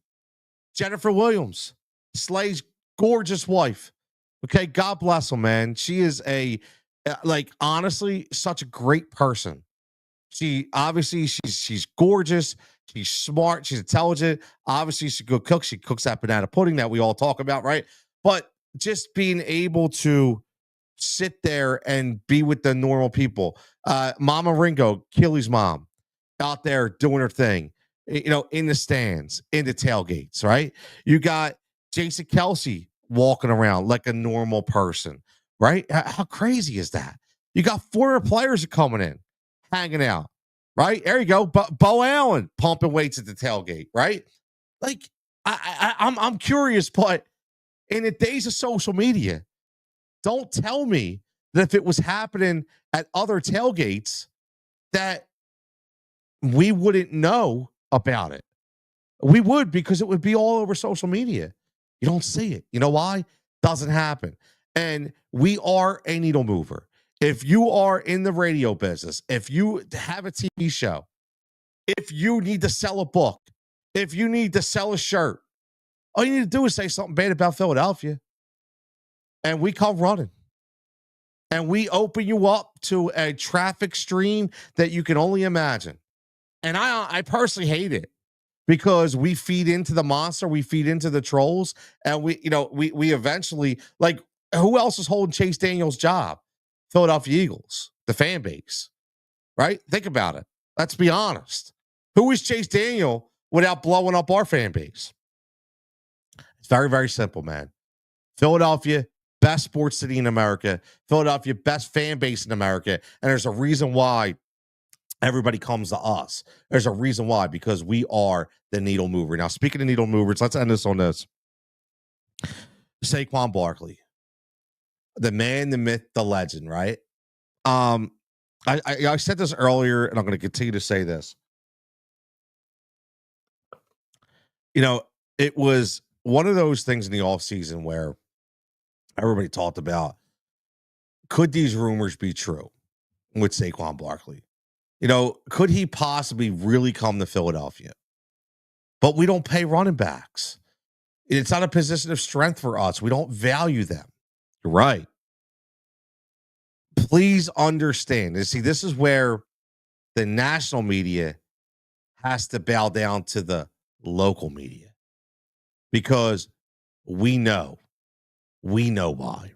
Jennifer Williams, Slay's gorgeous wife. Okay, God bless him, man. She is honestly, such a great person. She obviously she's gorgeous. She's smart. She's intelligent. Obviously, she's a good cook. She cooks that banana pudding that we all talk about, right? But just being able to sit there and be with the normal people. Mama Ringo, Kelly's mom, out there doing her thing, in the stands, in the tailgates, right? You got Jason Kelsey walking around like a normal person, right? How crazy is that? You got former players coming in, hanging out, right? There you go. Bo Allen pumping weights at the tailgate, right? I'm curious, but in the days of social media, don't tell me that if it was happening at other tailgates that we wouldn't know about it. We would, because it would be all over social media. You don't see it. You know why? Doesn't happen. And we are a needle mover. If you are in the radio business, if you have a TV show, if you need to sell a book, if you need to sell a shirt, all you need to do is say something bad about Philadelphia. and we come running. And we open you up to a traffic stream that you can only imagine. And I personally hate it because we feed into the monster, we feed into the trolls, and we eventually, like, who else is holding Chase Daniel's job? Philadelphia Eagles, the fan base, right? Think about it. Let's be honest. Who is Chase Daniel without blowing up our fan base? It's very, very simple, man. Philadelphia, best sports city in America. Philadelphia, best fan base in America. And there's a reason why everybody comes to us. There's a reason why, because we are the needle mover. Now, speaking of needle movers, let's end this on this. Saquon Barkley, the man, the myth, the legend, right? I said this earlier, and I'm going to continue to say this. You know, it was one of those things in the offseason where everybody talked about, could these rumors be true with Saquon Barkley? You know, could he possibly really come to Philadelphia? But we don't pay running backs. It's not a position of strength for us. We don't value them. You're right. Please understand. And see, this is where the national media has to bow down to the local media, because we know why.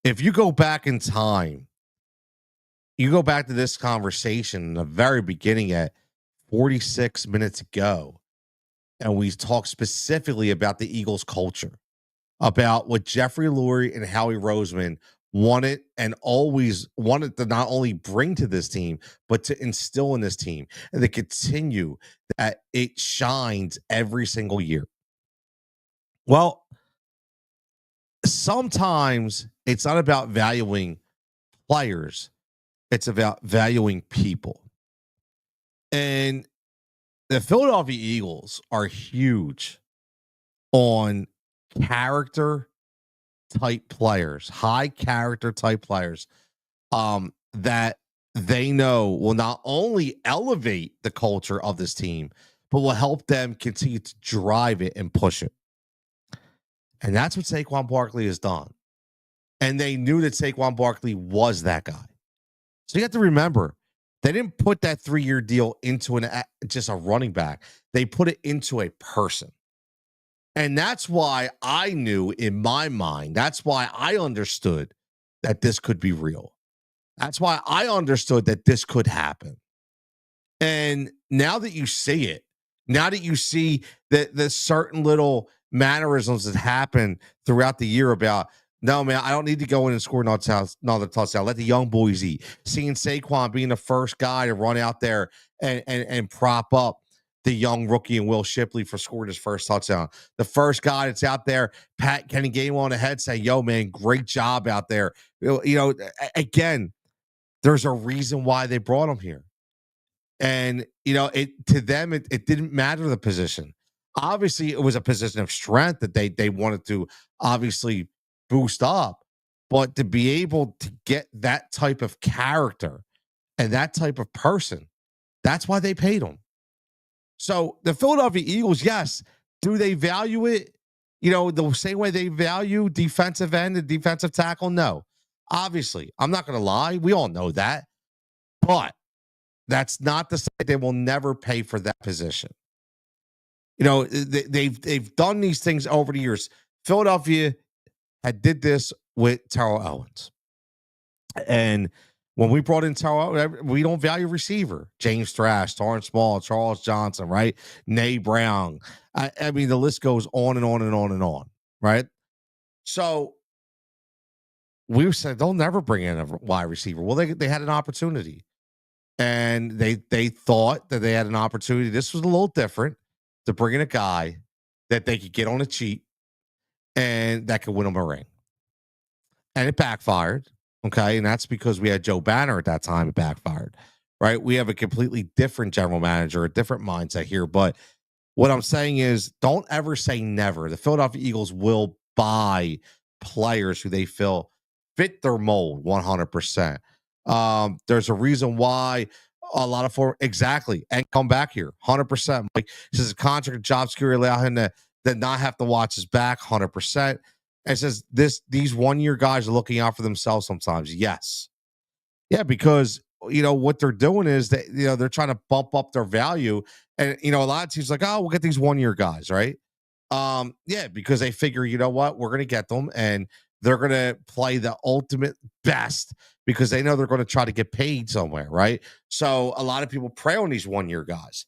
If you go back in time, you go back to this conversation in the very beginning at 46 minutes ago, and we talked specifically about the Eagles culture, about what Jeffrey Lurie and Howie Roseman wanted and always wanted to not only bring to this team, but to instill in this team, and to continue that it shines every single year. Well, sometimes it's not about valuing players. It's about valuing people. And the Philadelphia Eagles are huge on character type players, high character type players, that they know will not only elevate the culture of this team, but will help them continue to drive it and push it. And that's what Saquon Barkley has done. And they knew that Saquon Barkley was that guy. So you have to remember, they didn't put that 3-year deal into just a running back. They put it into a person. And that's why I knew in my mind, that's why I understood that this could be real. That's why I understood that this could happen. And now that you see it, now that you see that the certain little mannerisms that happen throughout the year about, no, man, I don't need to go in and score another touchdown. Let the young boys eat. Seeing Saquon being the first guy to run out there and prop up the young rookie and Will Shipley for scoring his first touchdown. The first guy that's out there, Pat Kenny Gainwell on the head saying, yo, man, great job out there. You know, again, there's a reason why they brought him here. And, you know, to them, it didn't matter the position. Obviously, it was a position of strength that they wanted to obviously boost up. But to be able to get that type of character and that type of person, that's why they paid him. So the Philadelphia Eagles, yes, do they value it, you know, the same way they value defensive end and defensive tackle? No. Obviously, I'm not going to lie. We all know that. But that's not to say they will never pay for that position. You know, they've done these things over the years. Philadelphia did this with Terrell Owens. And when we brought in Terrell, we don't value receiver. James Thrash, Torrance Small, Charles Johnson, right? Nay Brown. I mean, the list goes on and on and on and on, right? So we said they'll never bring in a wide receiver. Well, they had an opportunity. And they thought that they had an opportunity. This was a little different, to bring in a guy that they could get on a cheat and that could win them a ring. And it backfired. Okay. And that's because we had Joe Banner at that time. It backfired, right? We have a completely different general manager, a different mindset here. But what I'm saying is, don't ever say never. The Philadelphia Eagles will buy players who they feel fit their mold 100%. There's a reason why a lot of exactly, and come back here 100%. Like, this is a contract, job security, allow him to not have to watch his back 100%. And it says these 1-year guys are looking out for themselves sometimes. Yes. Yeah, because what they're doing is that they're trying to bump up their value. And a lot of teams like, oh, we'll get these 1-year guys, right? Yeah, because they figure, you know what, we're gonna get them and they're gonna play the ultimate best because they know they're gonna try to get paid somewhere, right? So a lot of people prey on these 1-year guys.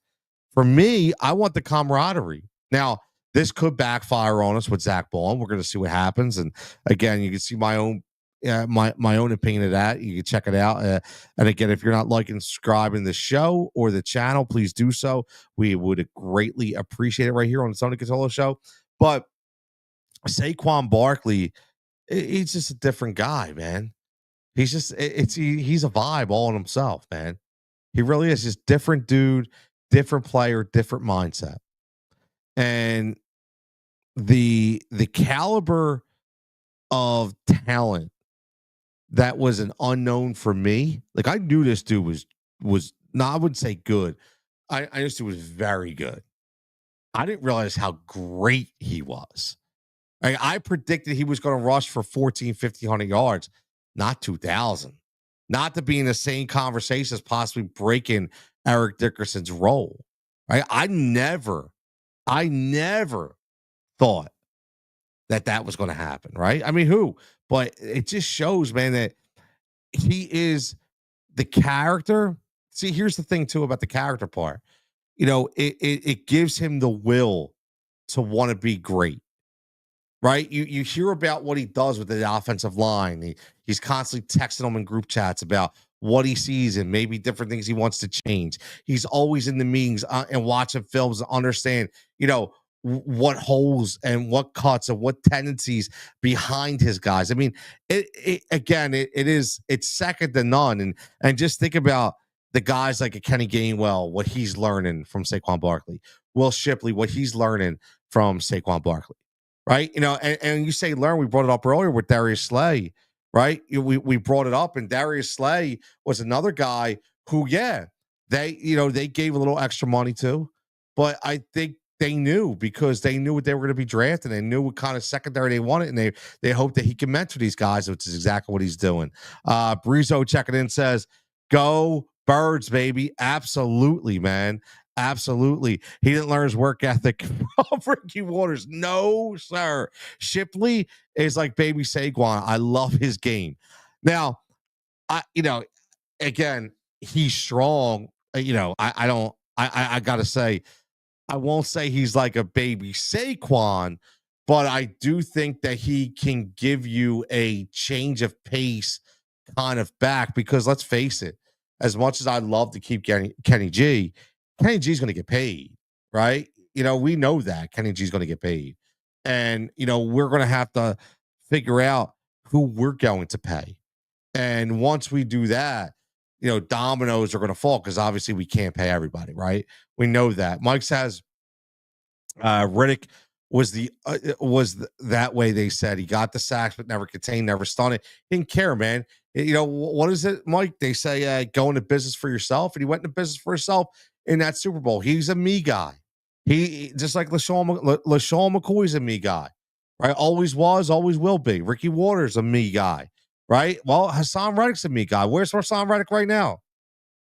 For me, I want the camaraderie. Now, this could backfire on us with Zach Ball. We're going to see what happens. And again, you can see my own my own opinion of that. You can check it out. And again, if you're not liking and subscribing the show or the channel, please do so. We would greatly appreciate it right here on the Tony Cutillo Show. But Saquon Barkley, he's just a different guy, man. He's just he's a vibe all in himself, man. He really is just different dude, different player, different mindset. And the caliber of talent that was an unknown for me. Like I knew this dude was not, I wouldn't say good. I just knew he was very good. I didn't realize how great he was. I predicted he was going to rush for 14, 1,500 yards, not 2,000. Not to be in the same conversation as possibly breaking Eric Dickerson's role. Right? I never thought that was going to happen. Right? I mean, who? But it just shows, man, that he is the character. See, here's the thing too about the character part. It gives him the will to want to be great. Right? You hear about what he does with the offensive line. He's constantly texting them in group chats about what he sees and maybe different things he wants to change. He's always in the meetings and watching films to understand, what holes and what cuts and what tendencies behind his guys. I mean, it's second to none. And just think about the guys like a Kenny Gainwell, what he's learning from Saquon Barkley, Will Shipley, what he's learning from Saquon Barkley. Right. And you say learn, we brought it up earlier with Darius Slay, right? We brought it up, and Darius Slay was another guy who, they gave a little extra money to, but I think they knew because they knew what they were going to be drafting. They knew what kind of secondary they wanted, and they hoped that he could mentor these guys, which is exactly what he's doing. Brizo checking in says, go Birds, baby. Absolutely, man. Absolutely. He didn't learn his work ethic from Ricky Waters. No, sir. Shipley is like baby Saquon. I love his game. Now, again, he's strong. I gotta say, I won't say he's like a baby Saquon, but I do think that he can give you a change of pace kind of back because let's face it, as much as I love to keep Kenny G's going to get paid, right? We know that Kenny G's going to get paid. And, we're going to have to figure out who we're going to pay. And once we do that, dominoes are going to fall because obviously we can't pay everybody, right? We know that. Mike says Riddick was that way. They said he got the sacks, but never contained, never stunned it. Didn't care, man. What is it, Mike? They say go into business for yourself, and he went into business for himself in that Super Bowl. He's a me guy. He just like LaShawn McCoy's a me guy, right? Always was, always will be. Ricky Waters a me guy, right? Well, Hassan Reddick's a me guy. Where's Hassan Reddick right now?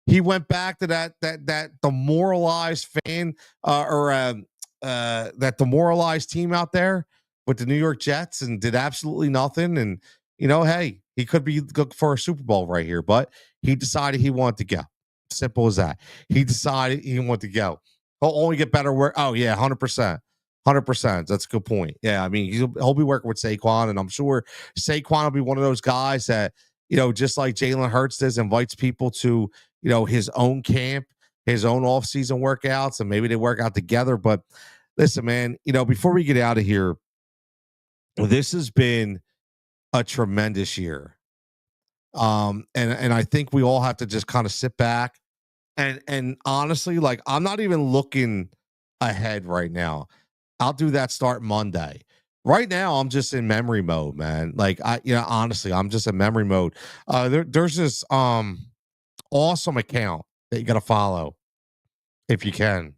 He went back to that demoralized fan that demoralized team out there with the New York Jets and did absolutely nothing. And hey, he could be good for a Super Bowl right here, but he decided he wanted to go. Simple as that. He decided he wanted to go. He'll only get better work. Oh yeah, 100%. 100%. That's a good point. Yeah, I mean, he'll be working with Saquon, and I'm sure Saquon will be one of those guys that, just like Jalen Hurts does, invites people to, his own camp, his own offseason workouts, and maybe they work out together. But listen, man, before we get out of here, this has been a tremendous year. And I think we all have to just kind of sit back and honestly, like, I'm not even looking ahead right now. I'll do that start Monday. Right now, I'm just in memory mode, man. Like, honestly, I'm just in memory mode. There's this awesome account that you got to follow if you can.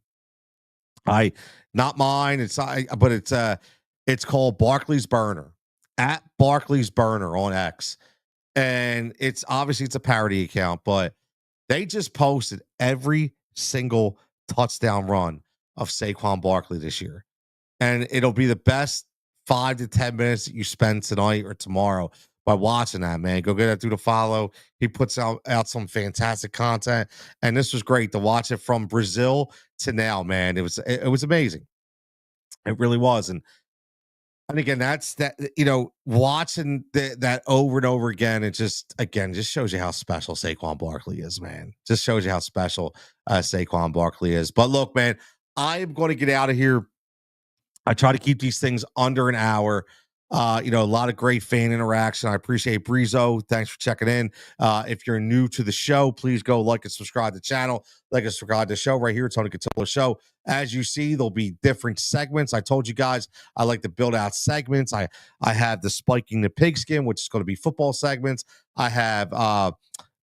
Not mine. It's called Barkley's Burner, at Barkley's Burner on X. And it's a parody account, but they just posted every single touchdown run of Saquon Barkley this year. And it'll be the best 5 to 10 minutes that you spend tonight or tomorrow by watching that, man. Go get that dude a follow. He puts out some fantastic content. And this was great to watch it from Brazil to now, man. It was amazing. It really was. And again, that's that, watching that over and over again, it just shows you how special Saquon Barkley is, man. Just shows you how special Saquon Barkley is. But look, man, I'm going to get out of here. I try to keep these things under an hour. A lot of great fan interaction. I appreciate Brizo. Thanks for checking in. If you're new to the show, please go like and subscribe to the channel. Like and subscribe to the show right here. Tony Cutillo Show. As you see, there'll be different segments. I told you guys I like to build out segments. I have the Spiking the Pigskin, which is going to be football segments. I have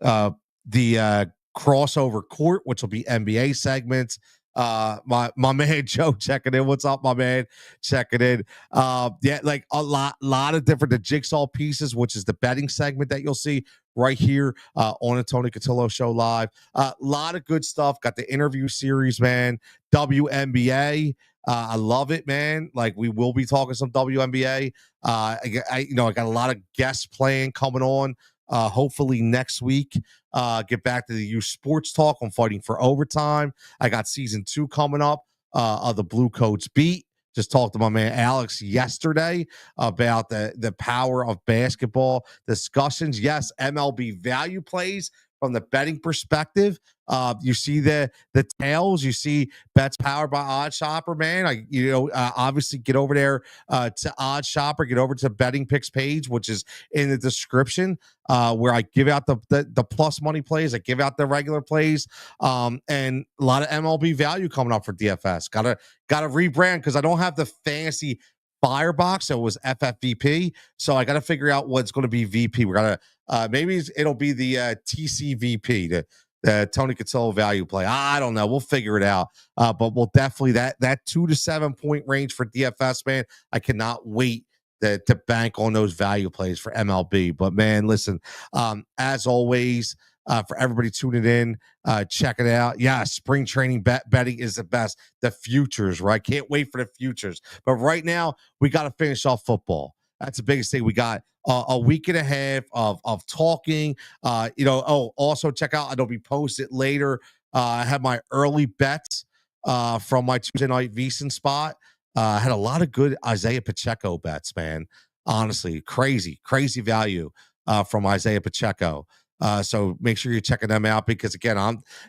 the crossover court, which will be NBA segments. My man Joe checking in. What's up, my man? Checking in. Like a lot of different, the jigsaw pieces, which is the betting segment that you'll see right here on the Tony Cutillo Show live. A lot of good stuff. Got the interview series, man. WNBA. I love it, man. Like, we will be talking some WNBA. I got a lot of guests playing coming on. Hopefully next week, get back to the youth sports talk on Fighting for Overtime. I got season 2 coming up of the Blue Coats Beat. Just talked to my man Alex yesterday about the power of basketball discussions. Yes, MLB value plays from the betting perspective. You see the tails. You see bets powered by Odd Shopper, man. Obviously get over there to Odd Shopper. Get over to Betting Picks page, which is in the description, where I give out the plus money plays. I give out the regular plays, and a lot of MLB value coming up for DFS. Gotta rebrand because I don't have the fancy Firebox. So it was FFVP. So I got to figure out what's going to be VP. We're gonna maybe it'll be the TCVP, the Tony Cutillo value play. I don't know. We'll figure it out. But we'll definitely that 2 to 7 point range for DFS, man. I cannot wait to bank on those value plays for MLB. But man, listen, as always, for everybody tuning in, check it out. Yeah, spring training betting is the best. The futures, right? Can't wait for the futures. But right now, we got to finish off football. That's the biggest thing. We got a week and a half of talking. Also check out, it'll be posted later. I had my early bets from my Tuesday night VSiN spot. I had a lot of good Isaiah Pacheco bets, man. Honestly, crazy value from Isaiah Pacheco. So make sure you're checking them out because, again,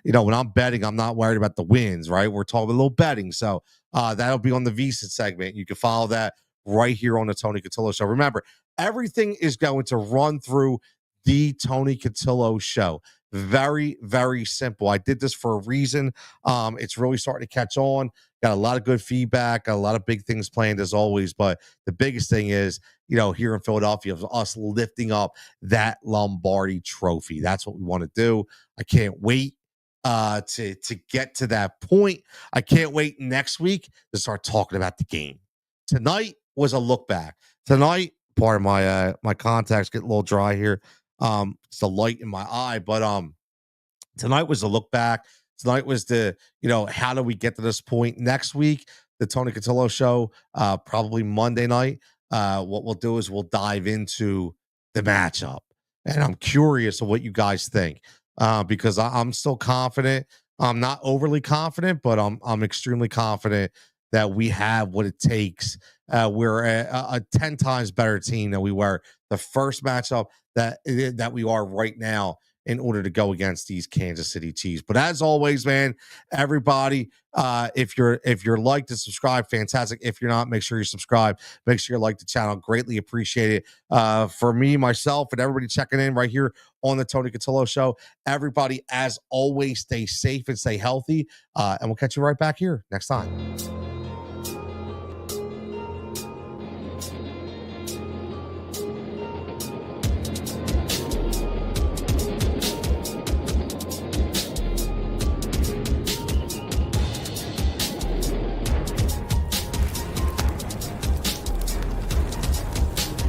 when I'm betting, I'm not worried about the wins, right? We're talking a little betting. So that'll be on the VSiN segment. You can follow that right here on the Tony Cutillo Show. Remember, everything is going to run through the Tony Cutillo Show. Very, very simple. I did this for a reason. It's really starting to catch on. Got a lot of good feedback, got a lot of big things planned as always. But the biggest thing is, here in Philadelphia, of us lifting up that Lombardi trophy. That's what we want to do. I can't wait to get to that point. I can't wait next week to start talking about the game. Tonight was a look back. Tonight, part of my contacts get a little dry here. It's the light in my eye, but tonight was a look back. Tonight was how do we get to this point? Next week, the Tony Cutillo Show, probably Monday night. What we'll do is we'll dive into the matchup, and I'm curious of what you guys think because I'm still confident. I'm not overly confident, but I'm extremely confident that we have what it takes. We're a 10 times better team than we were the first matchup that we are right now in order to go against these Kansas City Chiefs. But as always, man, everybody, if you're like to subscribe, fantastic. If you're not, make sure you subscribe. Make sure you like the channel. Greatly appreciate it. For me, myself, and everybody checking in right here on the Tony Cutillo Show. Everybody, as always, stay safe and stay healthy. And we'll catch you right back here next time.